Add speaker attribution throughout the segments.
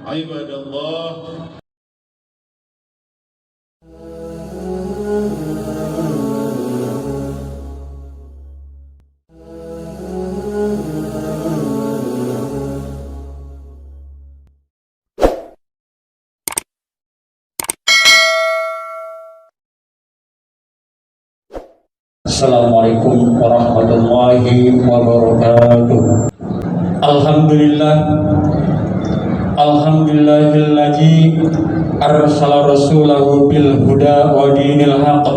Speaker 1: عباد الله
Speaker 2: Assalamualaikum warahmatullahi wabarakatuh. Alhamdulillahilladzi arsala rasulahu bil huda wa dinil haqq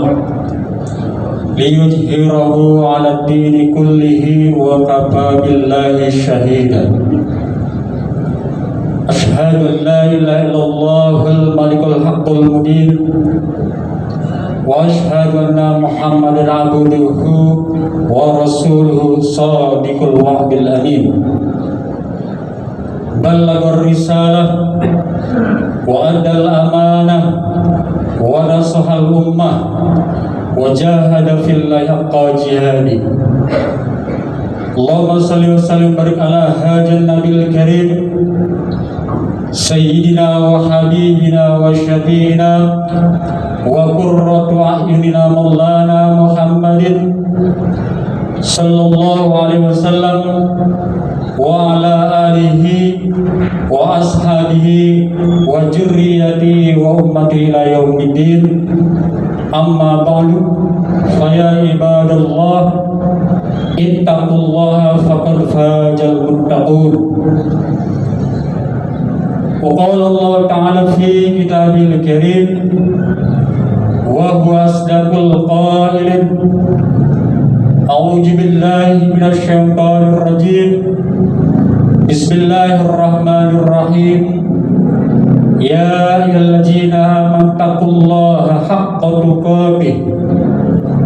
Speaker 2: liyudhhirahu 'ala ad-dini kullihi wa kafa billahi shahida. Asyhadu an la ilaha illallahul malikul haqqul mubin wa asyhadu anna Muhammadan abduhu wa rasuluhu shadiqul wa'dil amin. Ballaghar risalah wa addal amanah wa nasahal ummah wa jahada fillahi haqqa jihadi. Allahumma shalli wa sallim barik ala hajan nabil karim sayyidina wa habibina wa syafiina wa qurratu a'yunina maulana Muhammadin sallallahu alaihi wasallam wa ala alihi wa ashabihi wa dzurriyyatihi wa ummatihi ila yaumiddin. Amma ba'du, fa ya ibadallah ittaqullaha faqad fazal muttaqun. Wa qala Allah ta'ala fi kitabil karim wa huwa asdaqul qailin. A'udzu billahi minasy syaithanir rajim. Bismillahirrahmanirrahim. Ya ayyuhalladzina amanu taqullaha haqqa tuqatih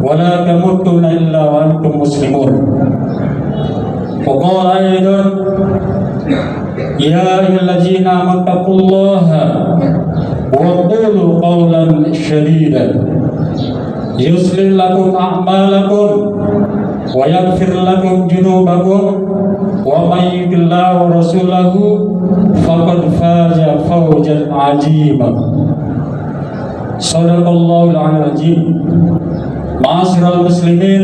Speaker 2: wa la tamutunna illa wa antum muslimun. Wa qala aidan ya ayyuhalladzina amanu taqullaha wa qulu qawlan shadidan yuslih lakum a'malakum wa yaghfir lakum junubakum wa may yuti'illah wa rasulahu faqad faza fawzan 'azima. Shadaqallahul 'azim. Ma'asyiral muslimin,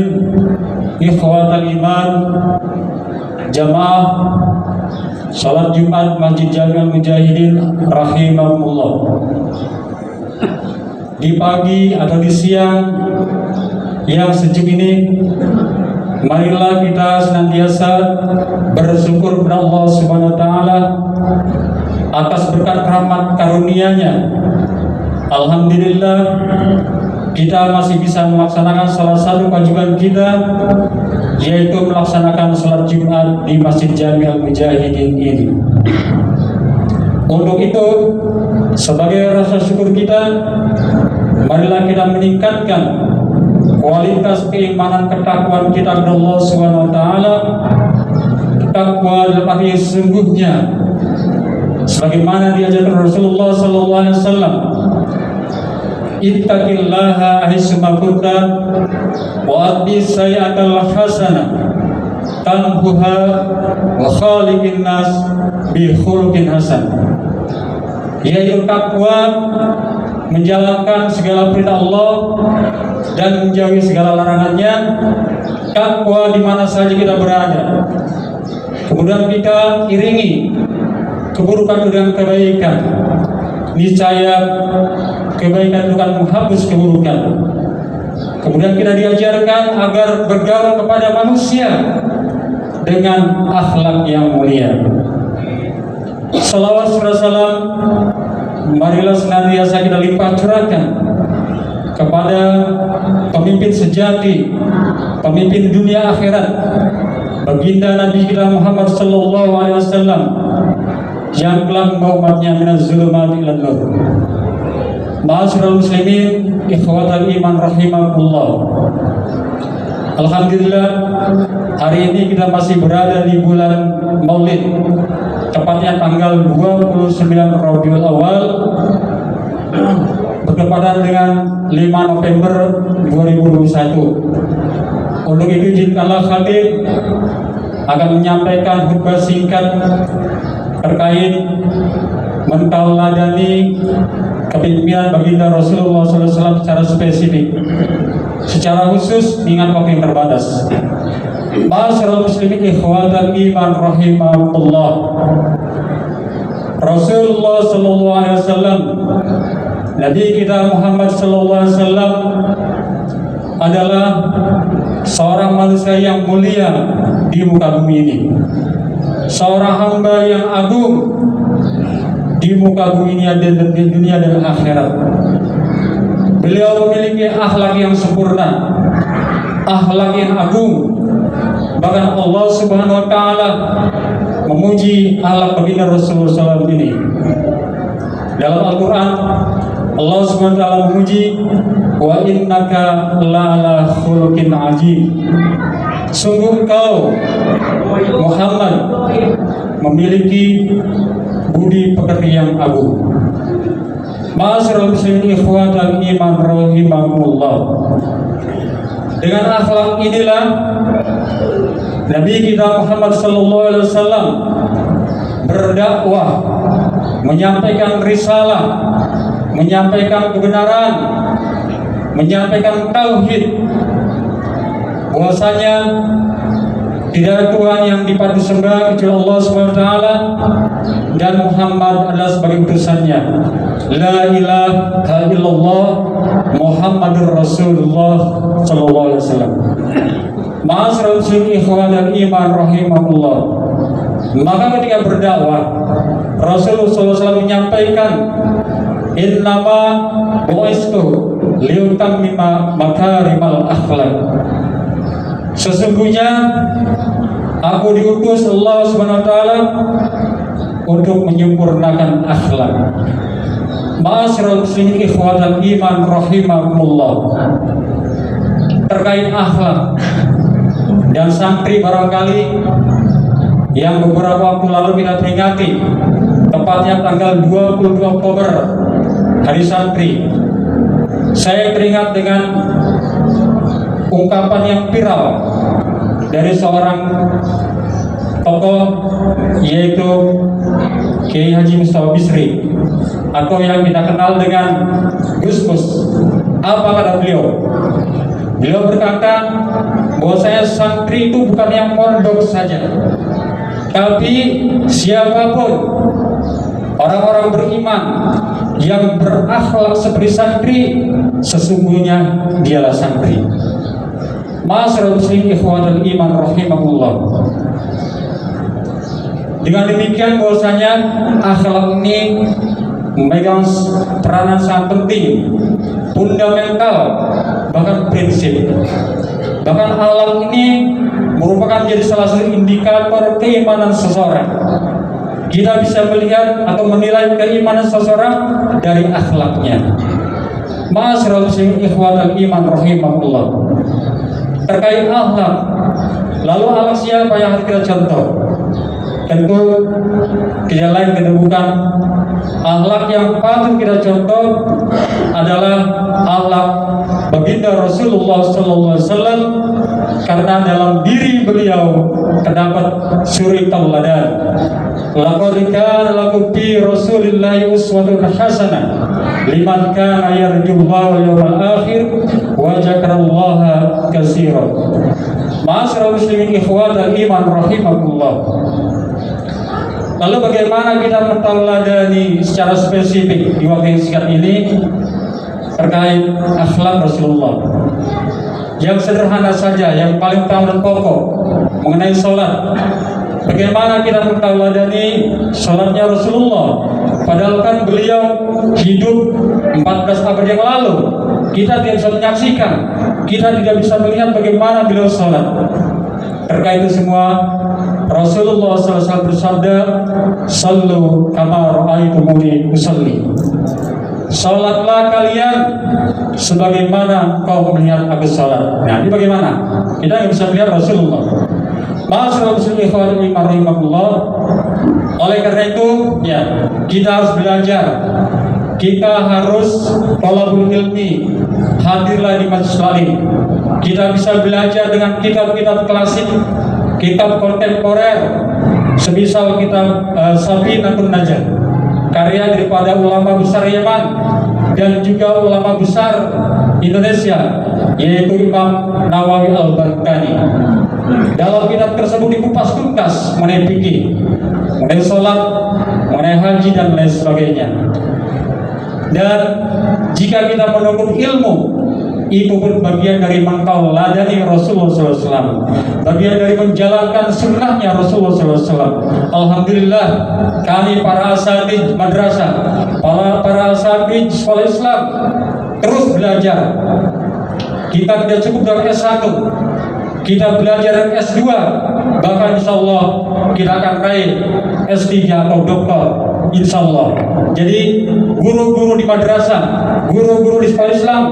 Speaker 2: ikhwatal iman, jamaah salat Jumat Masjid Jami'ul Mujahidin rahimakumullah. Di pagi atau di siang yang sejuk ini, marilah kita senantiasa bersyukur kepada Allah Subhanahu wa taala atas berkat rahmat karunia-Nya. Alhamdulillah kita masih bisa melaksanakan salah satu kewajiban kita, yaitu melaksanakan salat Jumat di Masjid Jami'ul Mujahidin ini. Untuk itu, sebagai rasa syukur kita, marilah kita meningkatkan kualitas keimanan ketakwaan kita kepada Allah Subhanahu wa taala. Takwa dalam arti sesungguhnya sebagaimana diajarkan Rasulullah sallallahu alaihi wasallam. Ittaqillaha ahaitsuma kunta wa atbi sayyi'atal hasanah tamhuha wa khaliqin nas bi khuluqin hasan. Yaitu takwa menjalankan segala perintah Allah dan menjauhi segala larangannya. Takwa di mana saja kita berada. Kemudian kita iringi keburukan dengan kebaikan. Niscaya kebaikan itu akan menghapus keburukan. Kemudian kita diajarkan agar bergaul kepada manusia dengan akhlak yang mulia. Salawat serta salam marilah senantiasa kita limpah curahkan kepada pemimpin sejati, pemimpin dunia akhirat, baginda Nabi kita Muhammad sallallahu alaihi wasallam yang telah membawa umatnya minaz zulumati ilan nur. Ma'asyiral muslimin, ikhwatal iman rahimakumullah. Alhamdulillah, hari ini kita masih berada di bulan Maulid, tepatnya tanggal 29 Rabiul Awal, bertepatan dengan 5 November 2021. Untuk itu izinkanlah khatib akan menyampaikan khutbah singkat terkait mentauladani kepemimpinan baginda Rasulullah SAW secara spesifik, secara khusus ingat waktu yang terbatas. Ma'asyiral muslimin ikhwatal iman rahimahullah. Rasulullah SAW, Nabi kita Muhammad SAW adalah seorang manusia yang mulia di muka bumi ini, seorang hamba yang agung di muka bumi ini dan di dunia dan akhirat. Beliau memiliki akhlak yang sempurna, akhlak yang agung. Bahkan Allah Subhanahu wa taala memuji akhlak baginda Rasulullah SAW ini. Dalam Al-Qur'an Allah Subhanahu wa taala memuji, wa innaka la'ala khuluqin azim. Sungguh kau Muhammad memiliki budi pekerti yang agung. Ma'asyiral muslimin ikhwatal iman rahimakumullah. Dengan akhlak inilah Nabi kita Muhammad SAW berdakwah, menyampaikan risalah, menyampaikan kebenaran, menyampaikan tauhid, bahwasanya tidak ada Tuhan yang dipatut sembah kecuali Allah Subhanahu wa taala dan Muhammad adalah sebagai utusannya. La ilaha illallah Muhammadur Rasulullah sallallahu alaihi wasallam. Ma'asyiral muslimin ikhwatal iman rahimahullah. Maka ketika berdakwah Rasulullah SAW menyampaikan, innama bu'istu liyutammima makarimal akhlak. Sesungguhnya aku diutus Allah Subhanahu wa taala untuk menyempurnakan akhlak. Ma'asyiral muslimin ikhwatal iman rahimakumullah. Terkait akhlak dan santri barangkali yang beberapa waktu lalu kita peringati, tepatnya tanggal 22 Oktober, Hari Santri. Saya teringat dengan ungkapan yang viral dari seorang tokoh, yaitu Kiai Haji Mustafa Bisri, atau yang kita kenal dengan Gus Mus. Apa kata beliau? Beliau berkata bahwa saya santri itu bukan yang mondok saja, tapi siapapun orang-orang beriman yang berakhlak seperti santri, sesungguhnya dialah santri. Ma'asyiral muslimin ikhwatal iman rahimahullah. Dengan demikian bahwasanya akhlak ini memegang peranan sangat penting, fundamental, bahkan prinsip. Bahkan akhlak ini merupakan jadi salah satu indikator keimanan seseorang. Kita bisa melihat atau menilai keimanan seseorang dari akhlaknya. Ma'asyiral muslimin ikhwatal iman rahimahullah. Terkait akhlak, lalu akhlak siapa yang harus kita contoh? Tentu tidak lain kita bukan akhlak yang patut kita contoh adalah akhlak baginda Rasulullah SAW, karena dalam diri beliau terdapat suri tauladan. Laqad kana lakum fi Rasulillahi uswatun hasanah liman kana yarjullaha wal yawmal akhir wa dzakarallaha katsiran. Ma'asyiral muslimin ikhwatal iman rahimakumullah. Lalu bagaimana kita mentauladani secara spesifik di waktu yang singkat ini terkait akhlak Rasulullah? Yang sederhana saja, yang paling utama dan pokok mengenai sholat. Bagaimana kita mentauladani sholatnya Rasulullah? Padahal kan beliau hidup 14 abad yang lalu. Kita tidak bisa menyaksikan, kita tidak bisa melihat bagaimana beliau sholat. Terkait itu semua, Rasulullah SAW bersabda, "Sallu kama ra'aitumuni usalli." Salatlah kalian sebagaimana kau melihat aku salat. Nah, ini bagaimana? Kita nggak bisa melihat Rasulullah. Ma'asyiral muslimin rahimahullah. Oleh karena itu, ya, kita harus belajar. Kita harus thalabul ilmi, hadirlah di majelis lain. Kita bisa belajar dengan kitab-kitab klasik, kitab kontemporer, semisal kitab Safinatun Najah. karya daripada ulama besar Yaman dan juga ulama besar Indonesia, yaitu Imam Nawawi Al-Balkani. Dalam kitab tersebut dikupas tuntas mengenai fikih, mengenai sholat, mengenai haji dan lain sebagainya. Dan jika kita menuntut ilmu, itu pun bagian dari mengtauladani Rasulullah SAW, bagian dari menjalankan sunnahnya Rasulullah SAW. Alhamdulillah, kami para asatidz madrasah, para asatidz sekolah Islam terus belajar. Kita tidak cukup dari S1, kita belajar dari S2, bahkan insya Allah kita akan raih S3 atau doktor, insya Allah. Jadi guru-guru di madrasah, guru-guru di sekolah Islam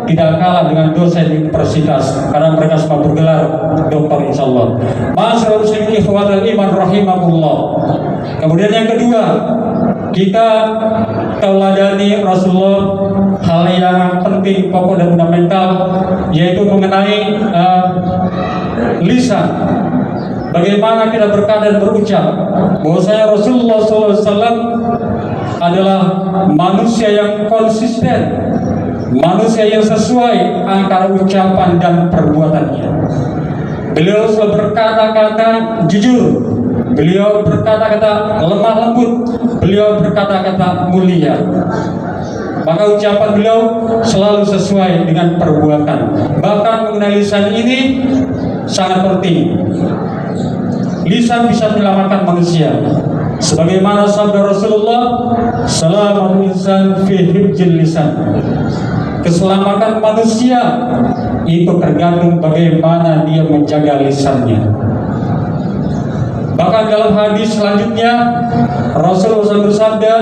Speaker 2: tidak kalah dengan dosen di universitas, karena mereka semua bergelar doktor, insya Allah. Ma'asyiral muslimin ikhwatal iman rahimakumullah. Kemudian yang kedua, kita tauladani Rasulullah hal yang penting, pokok dan fundamental, yaitu mengenai lisan. Bagaimana kita berkata dan berucap bahwasanya Rasulullah SAW adalah manusia yang konsisten, manusia yang sesuai antara ucapan dan perbuatannya. Beliau selalu berkata-kata jujur, beliau berkata-kata lemah lembut, beliau berkata-kata mulia. Maka ucapan beliau selalu sesuai dengan perbuatan. Bahkan mengenai lisan ini sangat penting. Lisan bisa menyelamatkan manusia. Sebagaimana sabda Rasulullah, "Salamun insan fi hifdzil lisan." Keselamatan manusia itu tergantung bagaimana dia menjaga lisannya. Bahkan dalam hadis selanjutnya Rasulullah SAW bersabda,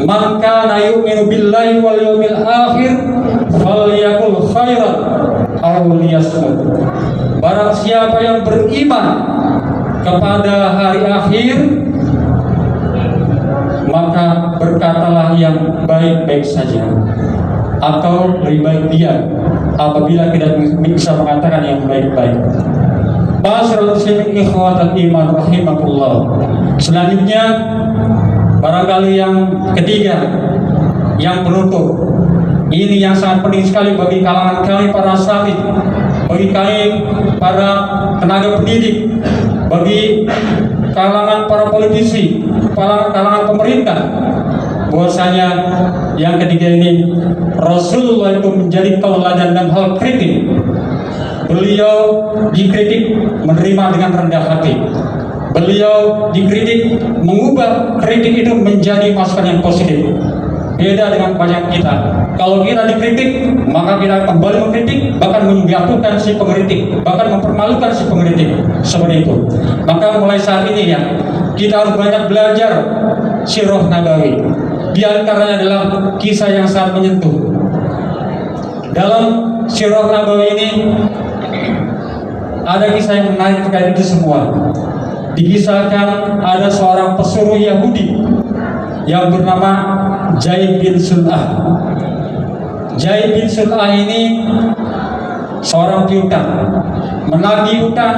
Speaker 2: "Man kana yu'minu billahi wal yawmil akhir falyaqul khairan aw liyasmut." Barang siapa yang beriman kepada hari akhir, maka berkatalah yang baik-baik saja, atau lebih baik dia apabila tidak bisa mengatakan yang baik-baik. Ma'asyiral muslimin ikhwatal iman rahimakumullah. Selanjutnya, barangkali yang ketiga, yang penutup. Ini yang sangat penting sekali bagi kalangan kami para asatidz, bagi kami para tenaga pendidik, bagi kalangan para politisi, para kalangan pemerintah, bahwasanya yang ketiga ini Rasulullah itu menjadi tauladan dalam hal kritik. Beliau dikritik menerima dengan rendah hati. Beliau dikritik mengubah kritik itu menjadi masukan yang positif. Beda dengan banyak kita. Kalau kita dikritik, maka kita kembali mengkritik, bahkan menjatuhkan si pengkritik, bahkan mempermalukan si pengkritik. Seperti itu. Maka mulai saat ini ya, kita harus banyak belajar sirah Nabawi. Di antaranya adalah kisah yang sangat menyentuh. Dalam sirah Nabawi ini ada kisah yang menarik terkait itu semua. Dikisahkan ada seorang pesuruh Yahudi yang bernama Jaid bin Sul'ah. Jaid bin Sul'ah ini seorang piutang, menagih utang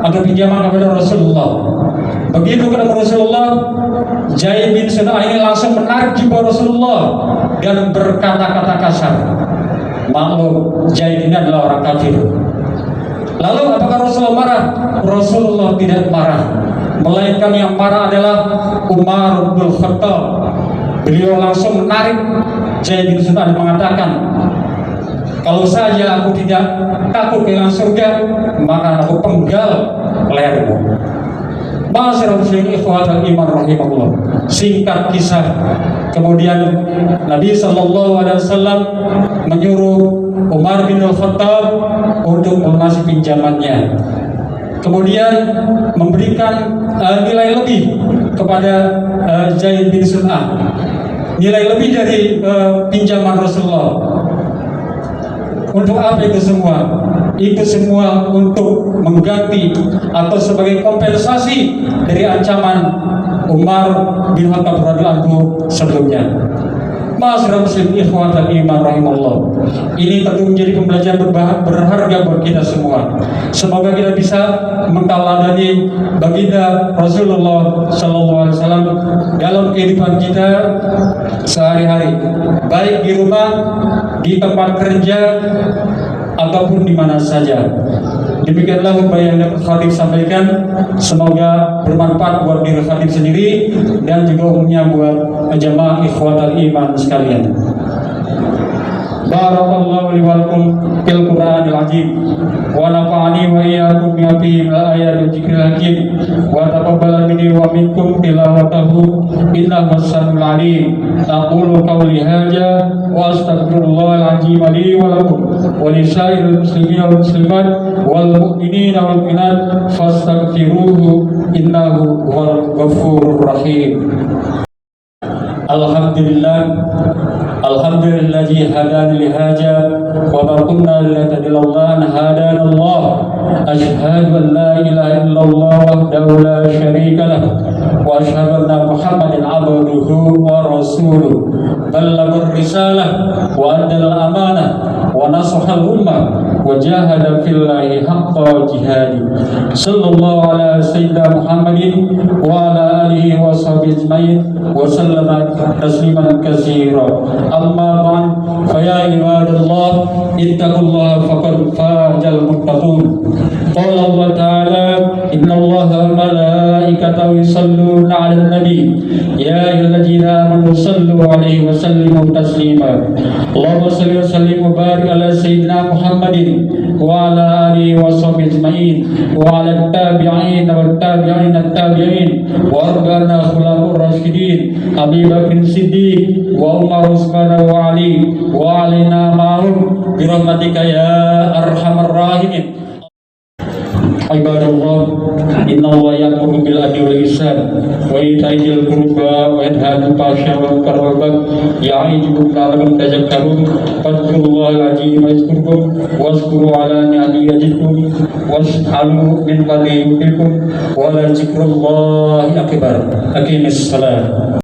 Speaker 2: atau pinjaman kepada Rasulullah. Begitu ketemu Rasulullah, Jaid bin Sul'ah ini langsung menarik jubah Rasulullah dan berkata-kata kasar. Maklum, Jaid ini adalah orang kafir. Lalu apakah Rasulullah marah? Rasulullah tidak marah, melainkan yang marah adalah Umar bin Khattab. Beliau langsung menarik Jaid bin Sul'ah dan mengatakan, "Kalau saja aku tidak takut dengan surga, maka aku penggal lehermu." Ma'asyiral muslimin ikhwatal iman rahimakumullah. Singkat kisah, kemudian Nabi SAW menyuruh Umar bin Khattab untuk melunasi pinjamannya, kemudian memberikan nilai lebih kepada Jaid bin Sul'ah, nilai lebih dari pinjaman Rasulullah. Untuk apa itu semua? Itu semua untuk mengganti atau sebagai kompensasi dari ancaman Umar bin Khattab radhiyallahu anhu sebelumnya. Ma'asyiral muslimin ikhwatal iman rahimallah. Ini tentu menjadi pembelajaran berharga buat kita semua. Semoga kita bisa mengteladani baginda Rasulullah sallallahu alaihi wasallam dalam kehidupan kita sehari-hari, baik di rumah, di tempat kerja, ataupun di mana saja. Demikianlah apa yang dapat khatib sampaikan. Semoga bermanfaat buat diri khatib sendiri dan juga umumnya buat jamaah ikhwatal iman sekalian. Barakallahu li wa lakum fil Qur'anil azim wa nafa'ani wa iyyakum bima fihi min ayatil dzikril hakim wa taqabbal minni wa minkum tilawatahu innahu was-sami'ul 'alim. Aqulu qawli hadza wa astaghfirullahal azim li wa lakum wa li sa'iril muslimina wal muslimat wal mu'minina wal mu'minat fastaghfiruhu innahu huwal ghafurur rahim. Alhamdulillahi hadana li hadza wa ma kunna linahtadiya lawla an hadana Allah. Asyhadu an la ilaha illallah wahdahu la syarika lah wa asyhadu anna Muhammadan abduhu wa rasuluh. Ballagha risalah wa addal amanah wa nasaha al-ummah wa jahada fillahi haqqa jihadi. Sallallahu ala sayyidina Muhammadin wa ala alihi wa sahbihi ajma'in wa sallama tasliman katsira. Amma ba'd, fa ya ibadallah ittaqullaha faqad fazal muttaqun. Qala Allah ta'ala innallaha wa malaikatahu yusalluna 'alan nabi ya ayyuhalladzina amanu sallu 'alaihi wa sallimu taslima. Allahumma shalli wa sallim wa barik ala sayyidina Muhammadin wa ala alihi wa sahbihi ajma'in wa ala tabi'in wa tabi'in at-tabi'in wa arba'ina khulafur rasyidin Abi Bakr Siddiq wa Umar Utsman wa Ali wa alaina ma'hum bi rahmatika ya arhamar rahimin. Ibadallah, innallaha ya'muru bil adli wal ihsan wa ita'i dzil qurba wa yanha 'anil fahsya'i wal munkari wal baghi ya'idukum la'allakum tadhakkarun. Fadhkurullahal 'azima yadhkurkum washkuru 'ala ni'amihi yazidkum was'alu min fadlihi yu'tikum wa la dzikrullahi akbar. Aqimis shalah.